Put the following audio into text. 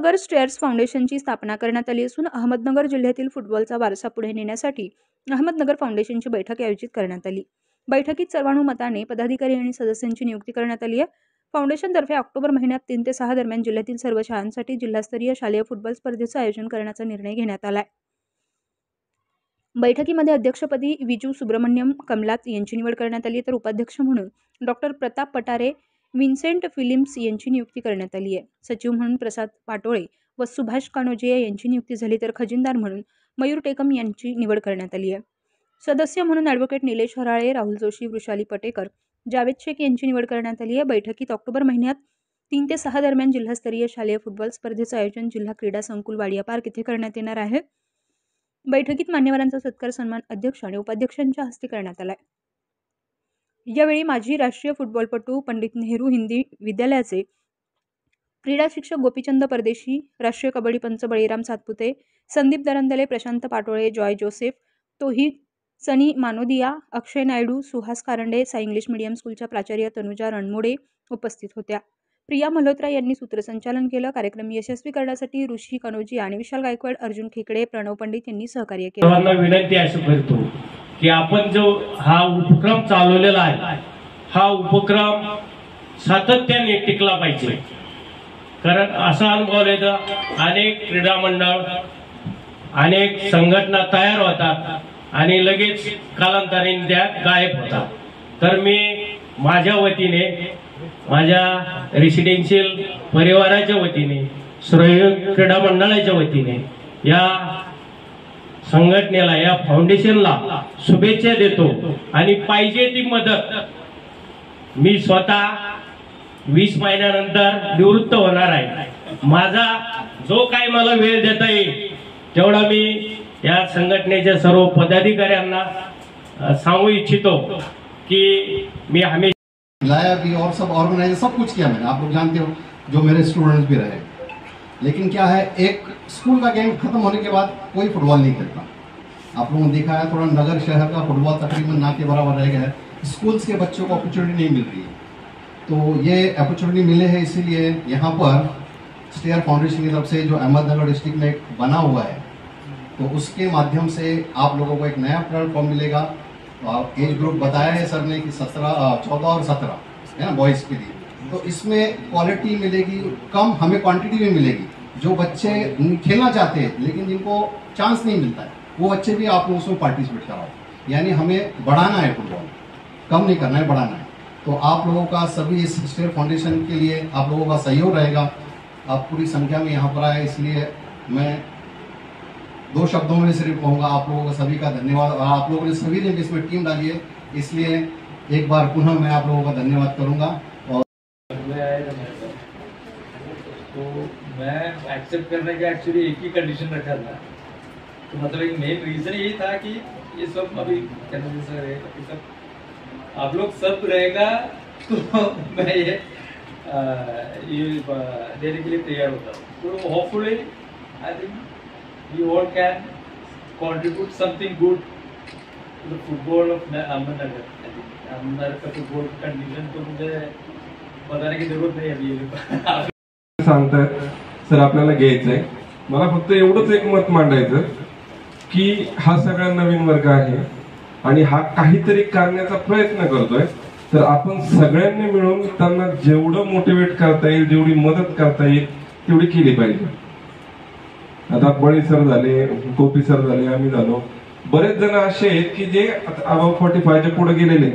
Ahmednagar stairs फाउंडेशनची स्थापना करण्यात आली असून अहमदनगर जिल्ह्यातील फुटबॉलचा वारसा पुढे नेण्यासाठी अहमदनगर फाउंडेशनची बैठक आयोजित करण्यात आली। बैठकीत सर्वानुमताने पदाधिकारी आणि सदस्यांची नियुक्ती करण्यात आली आहे। फाउंडेशनतर्फे ऑक्टोबर महिन्यात 3 ते 6 दरम्यान जिल्ह्यातील सर्व शाळांसाठी जिल्हास्तरीय शालेय फुटबॉल स्पर्धेचे आयोजन करण्याचा निर्णय घेण्यात आला आहे। बैठकीमध्ये अध्यक्षपदी विजू सुब्रमण्यम कमलात यांची निवड करण्यात आली, तर उपाध्यक्ष म्हणून doctor Pratap Patare, Vincent Phillips यांची नियुक्ती करण्यात आली आहे। सचिव म्हणून प्रसाद पाटोळे व सुभाष कानोजिया यांची नियुक्ती झाली, तर खजिनदार म्हणून मयूर टेकम यांची निवड करण्यात आली आहे। सदस्य म्हणून ॲडव्होकेट निलेश हराळे, राहुल जोशी, वृषाली पटेकर, जावेद शेख यांची निवड करण्यात आली आहे। बैठकीत ऑक्टोबर महिन्यात 3 ते 6 दरम्यान जिल्हास्तरीय शालेय फुटबॉल स्पर्धेचे आयोजन जिल्हा क्रीडा संकुल वाडिया पार्क येथे करण्यात येणार आहे। बैठकीत मान्यवरांचा सत्कार सन्मान अध्यक्ष आणि उपाध्यक्षांच्या हस्ते करण्यात आला। यावेळी माजी राष्ट्रीय फुटबॉलपटू पंडित नेहरू हिंदी विद्यालयाचे क्रीडा शिक्षक गोपीचंद परदेशी, राष्ट्रीय कबड्डी पंच बळीराम सातपुते, संदीप दरंदले, प्रशांत पाटोळे, जॉय जोसेफ, तोहिद सनी मानोदिया, अक्षय नायडू, सुहास कारंडे, साई इंग्लिश मीडियम स्कूलच्या प्राचार्य तनुजा रणमोडे उपस्थित होत्या। प्रिया मल्होत्रा यांनी सूत्रसंचालन केलं। कार्यक्रम यशस्वी करण्यासाठी ऋषी कनोजी आणि विशाल गायकवाड, अर्जुन खेकडे, प्रणव पंडित यांनी सहकार्य केले। सर्वांना विनंती अशी करतो की आपण जो हा उपक्रम चालवलेला आहे, हा उपक्रम सातत्याने टिकला पाहिजे। कारण असा अनुभव येतो, अनेक क्रीडा मंडळ, अनेक संघटना तयार होतात आणि लगेच कालांतराने त्या गायब होतात। तर मी माझ्या वतीने, माझ्या रेसिडेन्शियल परिवाराच्या वतीने, श्रेय क्रीडा मंडळाच्या वतीने या संघटनेला, या फाउंडेशनला शुभेच्छा देतो आणि पाहिजे ती मदत मी स्वतः 20 महिन्यानंतर निवृत्त होणार आहे। माझा जो काही मला वेळ देता येईल तेवढा मी या संघटनेच्या सर्व पदाधिकाऱ्यांना सांगू इच्छितो की मी हमेशा लाया भी और सब ऑर्गेनाइज सब कुछ किया मैंने। आप लोग जानते हो, जो मेरे स्टूडेंट्स भी रहे। लेकिन क्या है, एक स्कूल का गेम खत्म होने के बाद कोई फुटबॉल नहीं खेलता। आप लोगों ने देखा है, थोड़ा नगर शहर का फुटबॉल तकरीबन ना के बराबर रह गया है। स्कूल्स के बच्चों को अपॉर्चुनिटी नहीं मिल रही है, तो ये अपॉर्चुनिटी मिले है। इसीलिए यहाँ पर स्टेयर फाउंडेशन की तरफ से जो अहमदनगर डिस्ट्रिक्ट में बना हुआ है, तो उसके माध्यम से आप लोगों को एक नया प्लेटफॉर्म मिलेगा। एज ग्रुप बताया है सर ने कि 14 और 17 है ना, बॉयज़ के लिए। तो इसमें क्वालिटी मिलेगी, कम हमें क्वांटिटी में मिलेगी। जो बच्चे खेलना चाहते हैं लेकिन जिनको चांस नहीं मिलता है, वो बच्चे भी आप लोग उसमें पार्टिसिपेट कराओ। यानी हमें बढ़ाना है फुटबॉल, कम नहीं करना है, बढ़ाना है। तो आप लोगों का सभी इस स्टेयर फाउंडेशन के लिए आप लोगों का सहयोग रहेगा। आप पूरी संख्या में यहाँ पर आए, इसलिए मैं 2 शब्दों में सिर्फ कहूँगा आप लोगों का सभी का धन्यवाद। और आप लोगों ने सभी ने इसमें टीम डाली है, इसलिए एक बार पुनः मैं आप लोगों का धन्यवाद करूँगा। और तो मैं एक्सेप्ट करने का एक्चुअली एक ही कंडीशन रखा था। तो मतलब एक मेन रीज़न यही था कि ये सब अभी सब आप लोग सब रहेगा तो मैं ये देने के लिए तैयार होता हूँ। तो hopefully I think you all can contribute something good to the football of Ahmednagar. Ahmednagar का फुटबॉल कंडीशन तो मुझे बताने की जरूरत नहीं अभी सांगतात सर आपल्याला घ्यायचंय। मला फक्त एवढंच एक मत मांडायचं की हा सगळा नवीन वर्ग आहे आणि हा काहीतरी करण्याचा प्रयत्न करतोय, तर आपण सगळ्यांनी मिळून त्यांना जेवढं मोटिवेट करता येईल, जेवढी मदत करता येईल तेवढी केली पाहिजे। आता बळी सर झाले, गोपी सर झाले, आम्ही झालो, बरेच जण असे आहेत की जे अबाव 45च्या पुढे गेलेले,